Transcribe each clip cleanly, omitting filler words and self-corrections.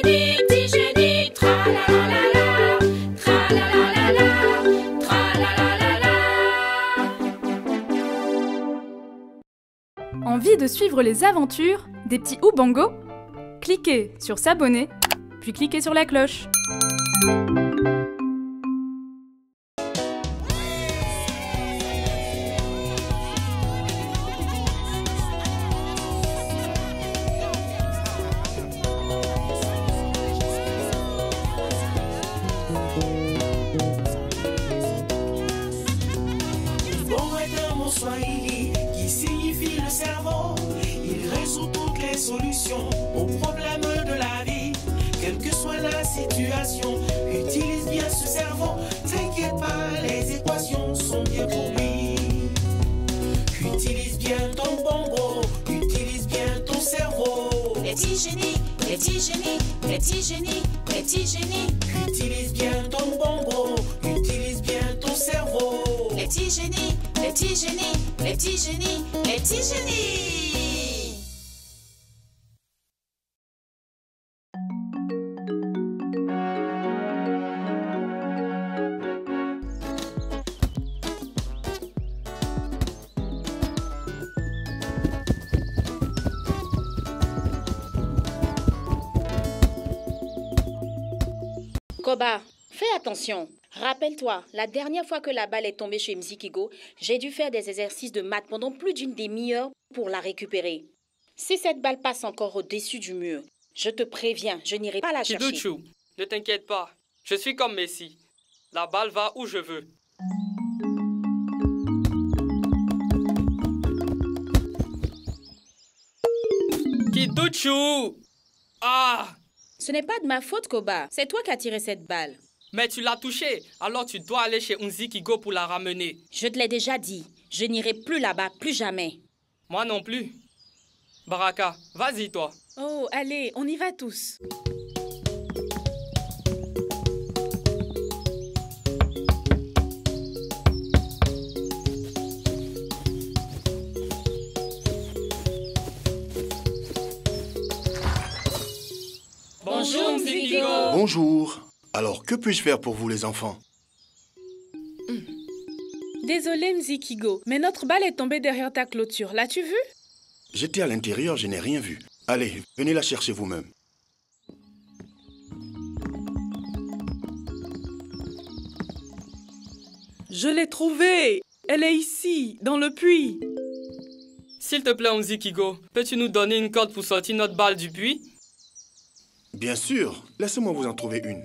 petit génie, tra-la-la-la-la, tra-la-la-la-la, tra-la-la-la-la. Envie de suivre les aventures des petits Oubango? Cliquez sur s'abonner, puis cliquez sur la cloche. Bon est un mot swahili qui signifie le cerveau. Il résout toutes les solutions aux problèmes de la vie. Quelle que soit la situation, utilise bien ce cerveau. T'inquiète pas, les équations sont bien pour lui. Utilise bien ton bongo, utilise bien ton cerveau. Petit génie, petit génie, petit génie, petit génie. Utilise bien ton bongo, utilise bien ton cerveau. Petit génie, petit génie, petit génie, petit génie. Koba, fais attention. Rappelle-toi, la dernière fois que la balle est tombée chez Mzikigo, j'ai dû faire des exercices de maths pendant plus d'une demi-heure pour la récupérer. Si cette balle passe encore au-dessus du mur, je te préviens, je n'irai pas la chercher. Kiduchu, ne t'inquiète pas. Je suis comme Messi. La balle va où je veux. Kiduchu! Ah! Ce n'est pas de ma faute, Koba. C'est toi qui as tiré cette balle. Mais tu l'as touchée, alors tu dois aller chez Unzikigo pour la ramener. Je te l'ai déjà dit. Je n'irai plus là-bas, plus jamais. Moi non plus. Baraka, vas-y toi. Oh, allez, on y va tous. Bonjour, Mzikigo. Bonjour. Alors, que puis-je faire pour vous les enfants? Désolé, Mzikigo, mais notre balle est tombée derrière ta clôture. L'as-tu vu? J'étais à l'intérieur, je n'ai rien vu. Allez, venez la chercher vous-même. Je l'ai trouvée. Elle est ici, dans le puits. S'il te plaît, Unzikigo, peux-tu nous donner une corde pour sortir notre balle du puits? Bien sûr, laissez-moi vous en trouver une.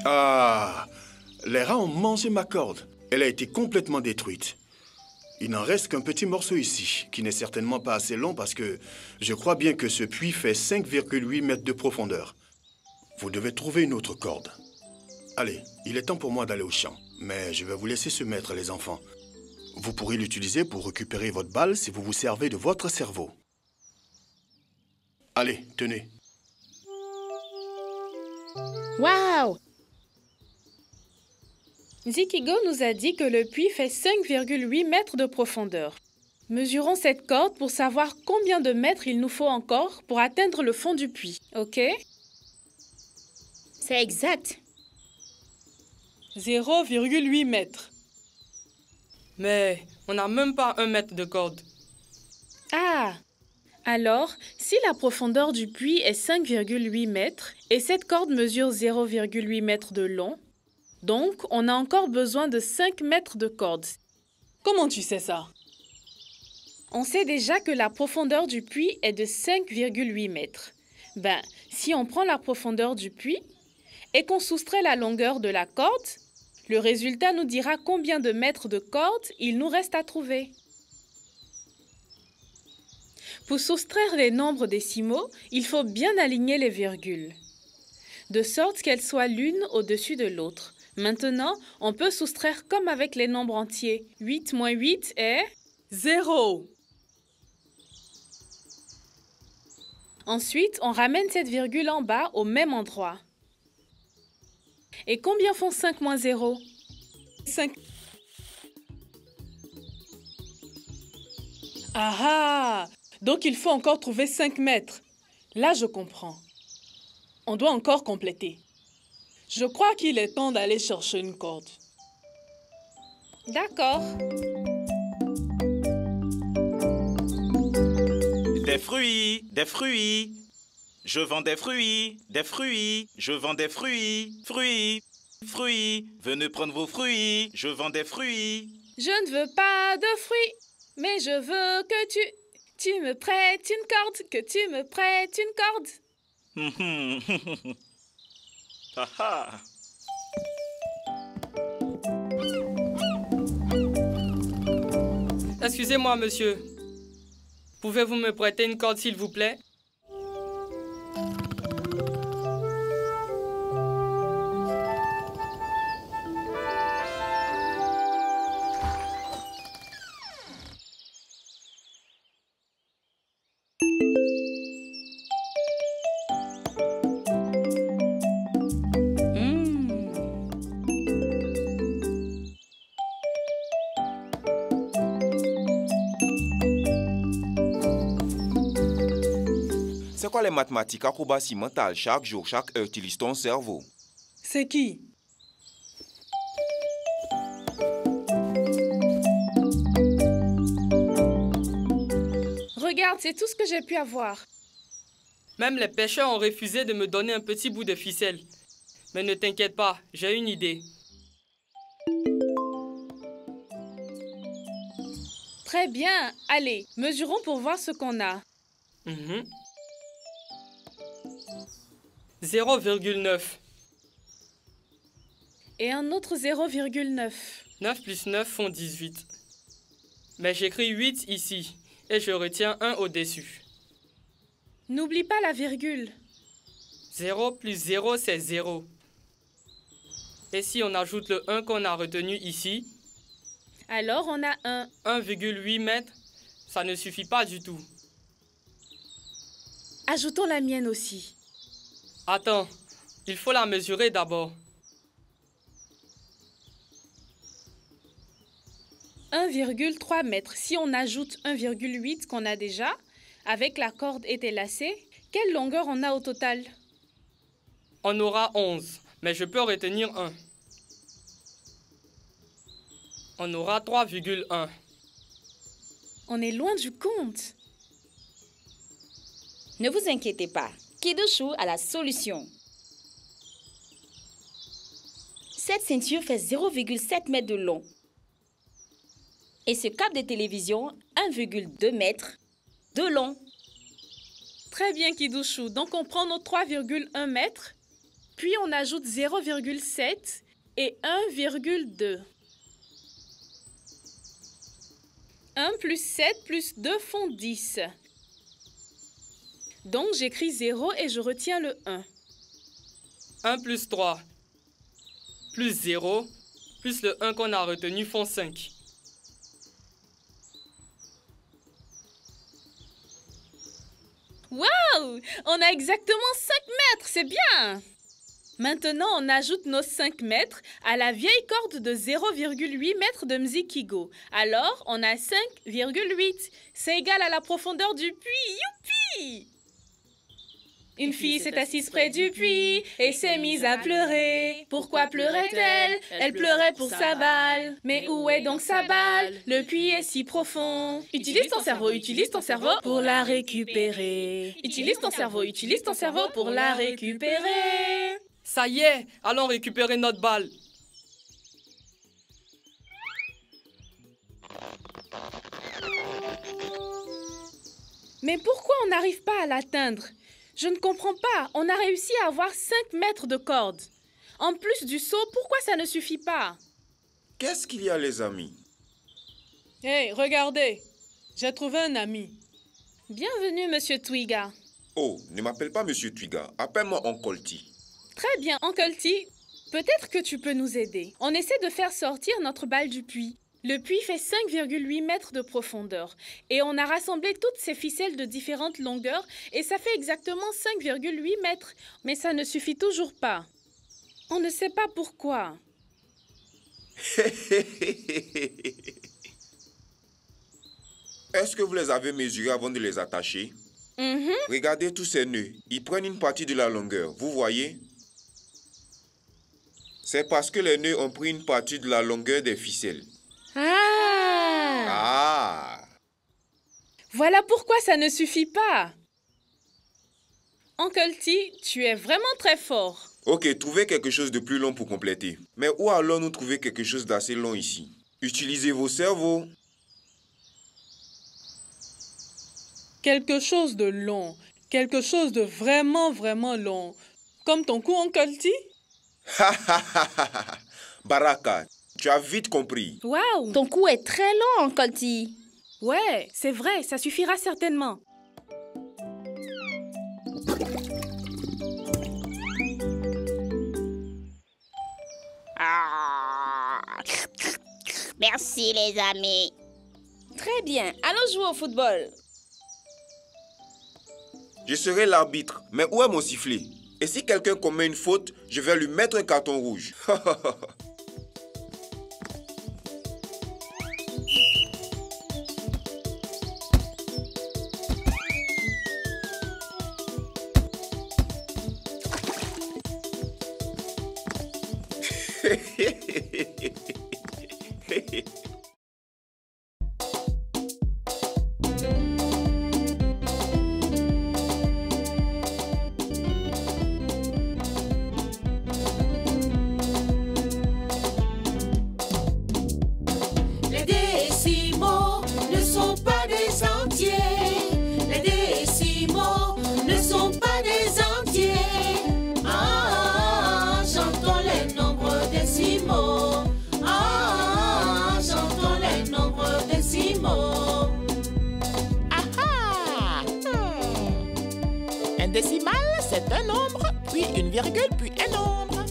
Ah, les rats ont mangé ma corde. Elle a été complètement détruite. Il n'en reste qu'un petit morceau ici, qui n'est certainement pas assez long parce que je crois bien que ce puits fait 5,8 mètres de profondeur. Vous devez trouver une autre corde. Allez, il est temps pour moi d'aller au champ. Mais je vais vous laisser ce maître, les enfants. Vous pourrez l'utiliser pour récupérer votre balle si vous vous servez de votre cerveau. Allez, tenez. Waouh! Zikigo nous a dit que le puits fait 5,8 mètres de profondeur. Mesurons cette corde pour savoir combien de mètres il nous faut encore pour atteindre le fond du puits, ok? C'est exact. 0,8 mètres. Mais on n'a même pas 1 mètre de corde. Ah! Alors, si la profondeur du puits est 5,8 mètres et cette corde mesure 0,8 mètres de long, donc on a encore besoin de 5 mètres de corde. Comment tu sais ça? On sait déjà que la profondeur du puits est de 5,8 mètres. Ben, si on prend la profondeur du puits et qu'on soustrait la longueur de la corde, le résultat nous dira combien de mètres de corde il nous reste à trouver. Pour soustraire les nombres décimaux, il faut bien aligner les virgules, de sorte qu'elles soient l'une au-dessus de l'autre. Maintenant, on peut soustraire comme avec les nombres entiers. 8 moins 8 est 0. Ensuite, on ramène cette virgule en bas au même endroit. Et combien font 5 moins 0? 5. Ah ah! Donc il faut encore trouver 5 mètres. Là, je comprends. On doit encore compléter. Je crois qu'il est temps d'aller chercher une corde. D'accord. Des fruits, des fruits. Je vends des fruits, je vends des fruits, fruits. Venez prendre vos fruits, je vends des fruits. Je ne veux pas de fruits, mais je veux que tu me prêtes une corde, que tu me prêtes une corde. Haha. Excusez-moi, monsieur. Pouvez-vous me prêter une corde, s'il vous plaît? C'est quoi les mathématiques, acrobatie mentale? Chaque jour, chaque heure, utilise ton cerveau. C'est qui? Regarde, c'est tout ce que j'ai pu avoir. Même les pêcheurs ont refusé de me donner un petit bout de ficelle. Mais ne t'inquiète pas, j'ai une idée. Très bien, allez, mesurons pour voir ce qu'on a. 0,9. Et un autre 0,9. 9 plus 9 font 18. Mais j'écris 8 ici et je retiens 1 au-dessus. N'oublie pas la virgule. 0 plus 0, c'est 0. Et si on ajoute le 1 qu'on a retenu ici, alors on a 1. 1,8 mètres, ça ne suffit pas du tout. Ajoutons la mienne aussi. Attends, il faut la mesurer d'abord. 1,3 mètres. Si on ajoute 1,8 qu'on a déjà, avec la corde ételacée, quelle longueur on a au total? On aura 11, mais je peux retenir 1. On aura 3,1. On est loin du compte. Ne vous inquiétez pas, Kidushu a la solution. Cette ceinture fait 0,7 mètres de long. Et ce câble de télévision, 1,2 mètres de long. Très bien, Kidushu. Donc, on prend nos 3,1 mètres, puis on ajoute 0,7 et 1,2. 1 plus 7 plus 2 font 10. Donc, j'écris 0 et je retiens le 1. 1 plus 3 plus 0 plus le 1 qu'on a retenu font 5. Waouh! On a exactement 5 mètres, c'est bien! Maintenant, on ajoute nos 5 mètres à la vieille corde de 0,8 mètres de Mzikigo. Alors, on a 5,8. C'est égal à la profondeur du puits. Youpi! Une fille s'est assise près du puits et s'est mise à pleurer. Pourquoi pleurait-elle? Elle pleurait pour sa balle. Mais où est donc sa balle? Le puits est si profond. Utilise ton cerveau pour la récupérer. Utilise ton cerveau pour la récupérer. Ça y est, allons récupérer notre balle. Mais pourquoi on n'arrive pas à l'atteindre? Je ne comprends pas. On a réussi à avoir 5 mètres de corde. En plus du saut, pourquoi ça ne suffit pas? Qu'est-ce qu'il y a, les amis? Hey, regardez. J'ai trouvé un ami. Bienvenue, Monsieur Twiga. Oh, ne m'appelle pas Monsieur Twiga. Appelle-moi Oncle T. Très bien, Uncle T. Peut-être que tu peux nous aider. On essaie de faire sortir notre balle du puits. Le puits fait 5,8 mètres de profondeur. Et on a rassemblé toutes ces ficelles de différentes longueurs et ça fait exactement 5,8 mètres. Mais ça ne suffit toujours pas. On ne sait pas pourquoi. Est-ce que vous les avez mesurés avant de les attacher? Regardez tous ces nœuds. Ils prennent une partie de la longueur. Vous voyez? C'est parce que les nœuds ont pris une partie de la longueur des ficelles. Ah! Voilà pourquoi ça ne suffit pas. Uncle T, tu es vraiment très fort. Ok, trouvez quelque chose de plus long pour compléter. Mais où allons-nous trouver quelque chose d'assez long ici? Utilisez vos cerveaux. Quelque chose de long. Quelque chose de vraiment, vraiment long. Comme ton cou, Uncle T? Baraka, tu as vite compris. Waouh! Ton cou est très long, Uncle T. Ouais, c'est vrai, ça suffira certainement. Merci les amis. Très bien, allons jouer au football. Je serai l'arbitre, mais où est mon sifflet? Et si quelqu'un commet une faute, je vais lui mettre un carton rouge. Les décimaux ne sont pas des entiers. Les décimaux ne sont pas des entiers. Ah, chantons les nombres décimaux. Ah, chantons les nombres décimaux. Un décimal, c'est un nombre, puis une virgule, puis un nombre.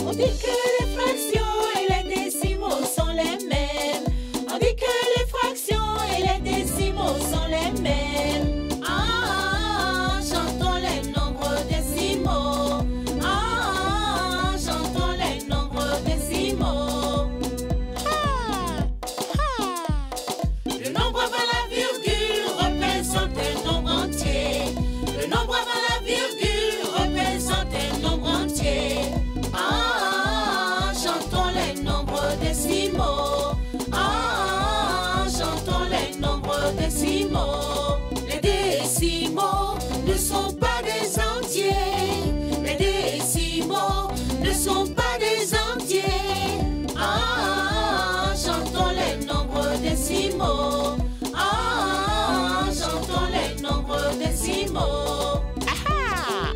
On dit que les fractions et les décimaux sont les mêmes. On dit que les fractions et les décimaux sont les mêmes. Ah, chantons les nombres décimaux. Ah, chantons les nombres décimaux. Le nombre avant la virgule représente un nombre entier. Le nombre avant la virgule représente un nombre entier. Ah, chantons les nombres décimaux. Ah, chantons les nombres décimaux. Les décimaux ne sont pas des entiers. Les décimaux ne sont pas des entiers. Ah, chantons les nombres décimaux. Ah, chantons les nombres décimaux.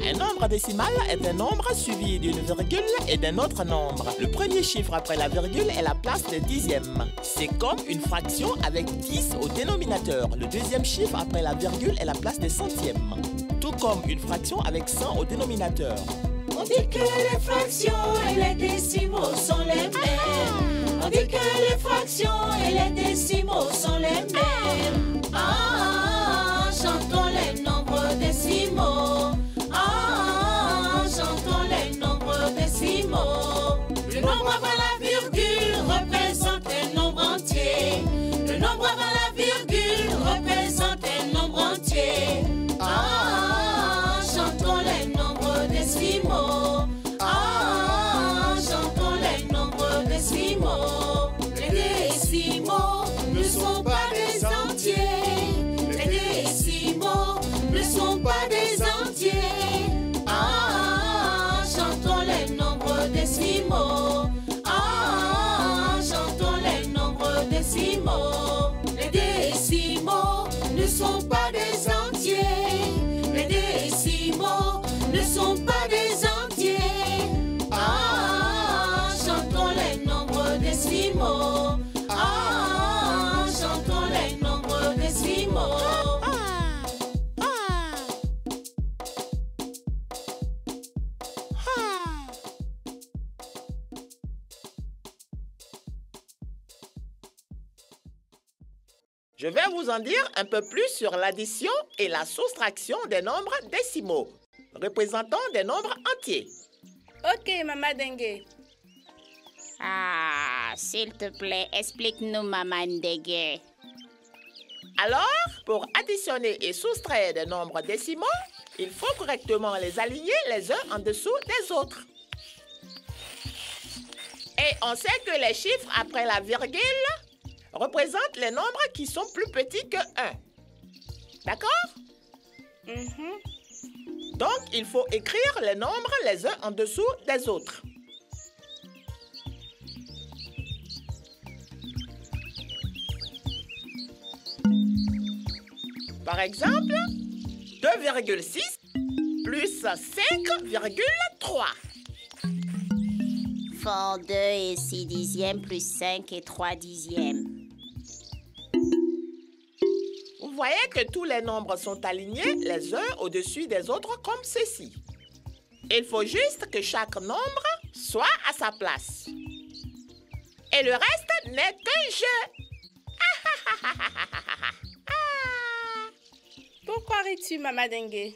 Un nombre décimal est un nombre suivi d'une virgule et d'un autre nombre. Le premier chiffre après la virgule est la place de dixième. C'est comme une fraction avec 10 au dénominateur. Le deuxième chiffre après la virgule est la place des centièmes. Tout comme une fraction avec 100 au dénominateur. On dit que les fractions et les décimaux sont les mêmes. On dit que les fractions et les décimaux sont les mêmes. Ah, chantons les nombres décimaux. Ah, chantons les nombres décimaux. Le nombre avant la virgule représente un nombre entier. Le nombre avant la virgule représente un nombre entier. Ah, chantons les nombres décimaux. Ah, chantons les nombres décimaux. Les décimaux ne sont pas des entiers. Les décimaux ne sont pas des entiers. Ah, chantons les nombres décimaux. Ah, chantons les nombres décimaux. Les décimaux ne sont pas des entiers. Les décimaux ne sont pas des entiers. Ah, chantons les nombres décimaux. Ah, chantons les nombres décimaux. Je vais vous en dire un peu plus sur l'addition et la soustraction des nombres décimaux, représentant des nombres entiers. Ok, Maman Dengue. Ah, s'il te plaît, explique-nous, Maman Dengue. Alors, pour additionner et soustraire des nombres décimaux, il faut correctement les aligner les uns en dessous des autres. Et on sait que les chiffres après la virgule représentent les nombres qui sont plus petits que 1. D'accord? Donc, il faut écrire les nombres les uns en dessous des autres. Par exemple, 2,6 plus 5,3. Font 2 et 6 dixièmes plus 5 et 3 dixièmes. Vous voyez que tous les nombres sont alignés les uns au-dessus des autres comme ceci. Il faut juste que chaque nombre soit à sa place. Et le reste n'est qu'un jeu. Pourquoi ris-tu, Maman Dengue?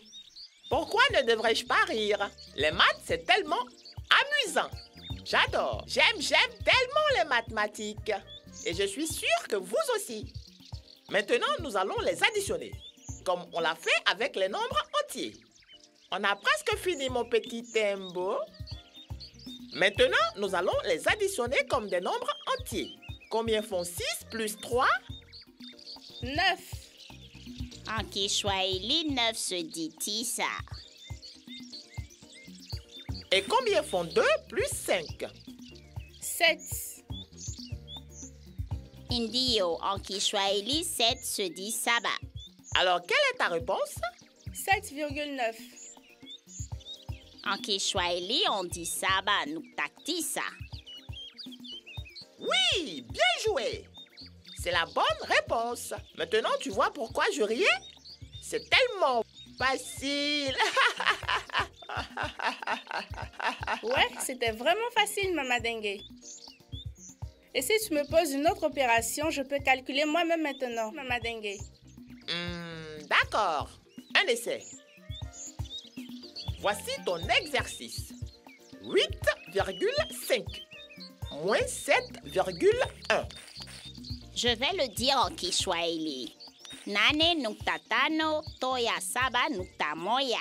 Pourquoi ne devrais-je pas rire? Les maths, c'est tellement amusant. J'adore. J'aime tellement les mathématiques. Et je suis sûre que vous aussi. Maintenant, nous allons les additionner, comme on l'a fait avec les nombres entiers. On a presque fini, mon petit Tembo. Maintenant, nous allons les additionner comme des nombres entiers. Combien font 6 plus 3? 9. En Kiswahili, 9 se dit tisa. Et combien font 2 plus 5? 7. Indio, en Kiswahili, 7 se dit saba. Alors, quelle est ta réponse? 7,9. En Kiswahili, on dit saba nukta tisa. Oui, bien joué. C'est la bonne réponse. Maintenant, tu vois pourquoi je riais? C'est tellement facile. Ouais, c'était vraiment facile, Maman Dengue. Et si tu me poses une autre opération, je peux calculer moi-même maintenant, Maman Dengue. D'accord. Un essai. Voici ton exercice. 8,5 moins 7,1. Je vais le dire en Kiswahili. Nane nukta tano toya saba nukta moya.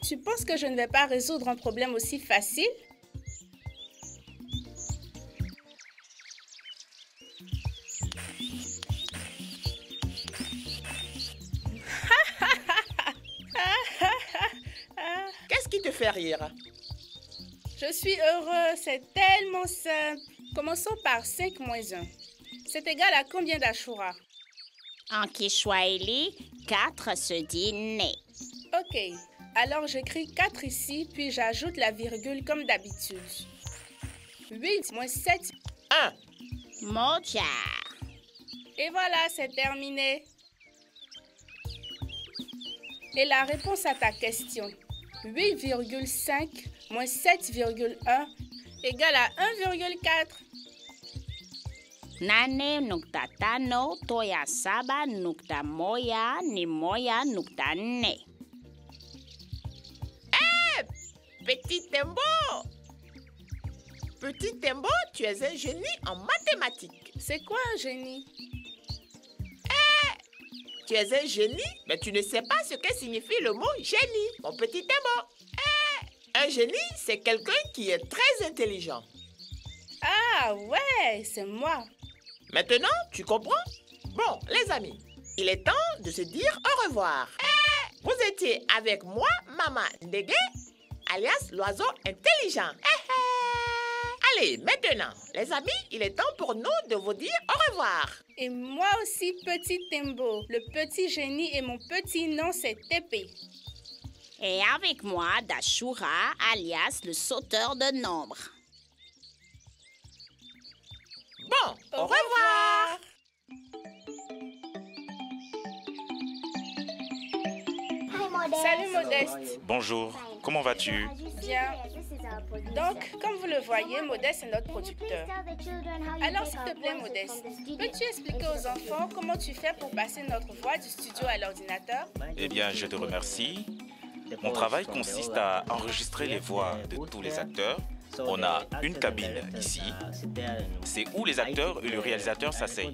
Tu penses que je ne vais pas résoudre un problème aussi facile? Qu'est-ce qui te fait rire? Je suis heureux, c'est tellement simple. Commençons par 5 moins 1. C'est égal à combien d'Ashura? En Kiswahili, 4 se dit né. Ok, alors j'écris 4 ici, puis j'ajoute la virgule comme d'habitude. 8 moins 7. 1. Moja. Et voilà, c'est terminé. Et la réponse à ta question. 8,5 moins 7,1 égale à 1,4. Nane nukta tano toya saba nukta moya ni moya nukta ne. Petit Tembo! Petit Tembo, tu es un génie en mathématiques. C'est quoi un génie? Tu es un génie, mais tu ne sais pas ce que signifie le mot génie, mon petit Tembo. Un génie, c'est quelqu'un qui est très intelligent. Ah ouais, c'est moi. Maintenant, tu comprends? Bon, les amis, il est temps de se dire au revoir. Vous étiez avec moi, Maman Dengue, alias l'oiseau intelligent. Allez, maintenant, les amis, il est temps pour nous de vous dire au revoir. Et moi aussi, petit Tembo. Le petit génie et mon petit nom, c'est Tépé. Et avec moi, Dashura, alias le sauteur de nombres. Bon, au revoir. Salut Modeste. Bonjour, comment vas-tu? Bien. Donc, comme vous le voyez, Modeste est notre producteur. Alors, s'il te plaît, Modeste, peux-tu expliquer aux enfants comment tu fais pour passer notre voix du studio à l'ordinateur? Eh bien, je te remercie. Mon travail consiste à enregistrer les voix de tous les acteurs On a une cabine ici, c'est où les acteurs et le réalisateur s'asseyent.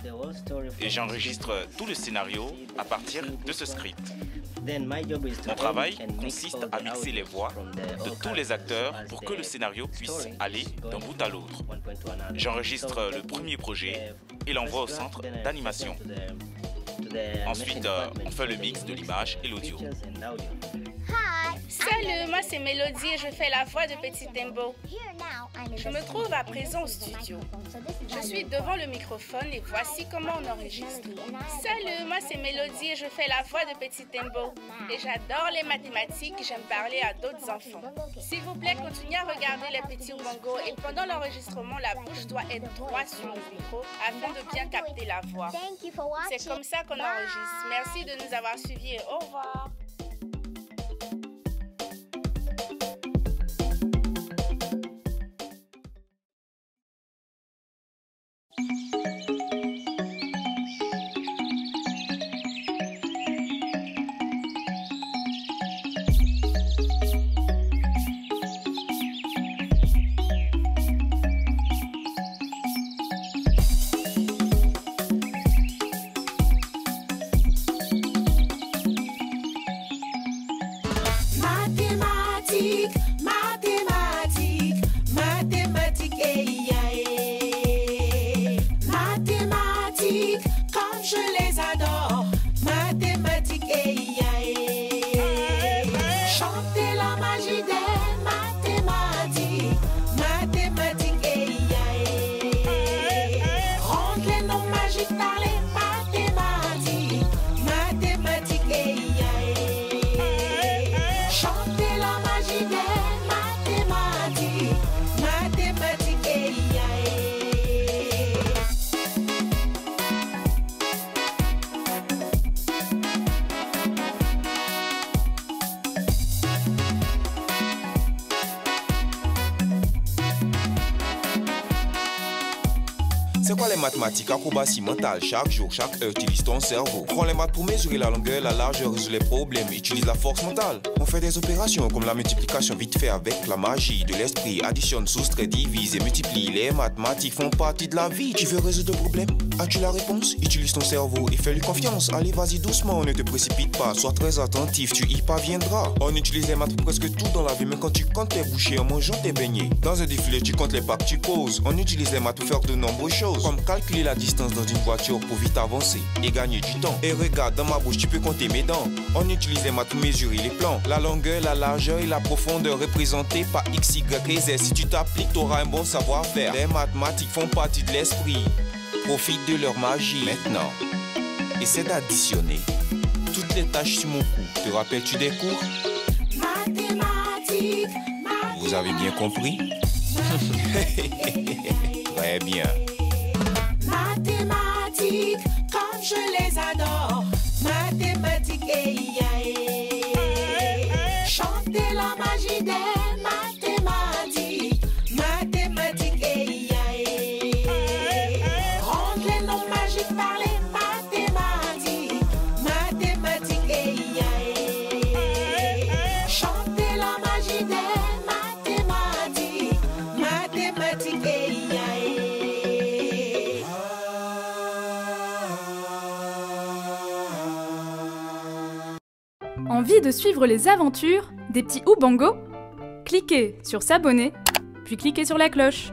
Et j'enregistre tout le scénario à partir de ce script. Mon travail consiste à mixer les voix de tous les acteurs pour que le scénario puisse aller d'un bout à l'autre. J'enregistre le premier projet et l'envoie au centre d'animation. Ensuite, on fait le mix de l'image et l'audio. Salut, moi c'est Mélodie et je fais la voix de Petit Tembo. Je me trouve à présent au studio. Je suis devant le microphone et voici comment on enregistre. Salut, moi c'est Mélodie et je fais la voix de Petit Tembo. Et j'adore les mathématiques et j'aime parler à d'autres enfants. S'il vous plaît, continuez à regarder les petits Ubongo et pendant l'enregistrement, la bouche doit être droite sur le micro afin de bien capter la voix. C'est comme ça qu'on enregistre. Merci de nous avoir suivis et au revoir. C'est quoi les mathématiques? Acrobatie mentale. Chaque jour, chaque heure, utilise ton cerveau. Prends les maths pour mesurer la longueur, la largeur, résoudre les problèmes. Utilise la force mentale. On fait des opérations comme la multiplication vite fait avec la magie de l'esprit. Additionne, soustrait, divise et multiplie. Les mathématiques font partie de la vie. Tu veux résoudre le problème? As-tu la réponse? Utilise ton cerveau et fais-lui confiance. Allez, vas-y doucement, ne te précipite pas. Sois très attentif, tu y parviendras. On utilise les maths pour presque tout dans la vie, mais quand tu comptes tes bouchées en mangeant tes beignets. Dans un défilé, tu comptes les pas que tu poses. On utilise les maths pour faire de nombreuses choses, comme calculer la distance dans une voiture pour vite avancer et gagner du temps. Et regarde, dans ma bouche, tu peux compter mes dents. On utilise les maths pour mesurer les plans. La longueur, la largeur et la profondeur représentées par X, Y et Z. Si tu t'appliques, tu auras un bon savoir-faire. Les mathématiques font partie de l'esprit. Profite de leur magie. Maintenant, essaie d'additionner toutes les tâches sur mon cou. Te rappelles-tu des cours? Mathématiques. Vous avez bien compris? Très bien. Mathématiques, comme je les adore. Mathématiques, chantez la magie des mathématiques. Mathématiques, rendre les noms magiques par les mathématiques. Mathématiques, chantez la magie des mathématiques. Mathématiques, Envie de suivre les aventures des petits Ubongo? Cliquez sur s'abonner, puis cliquez sur la cloche.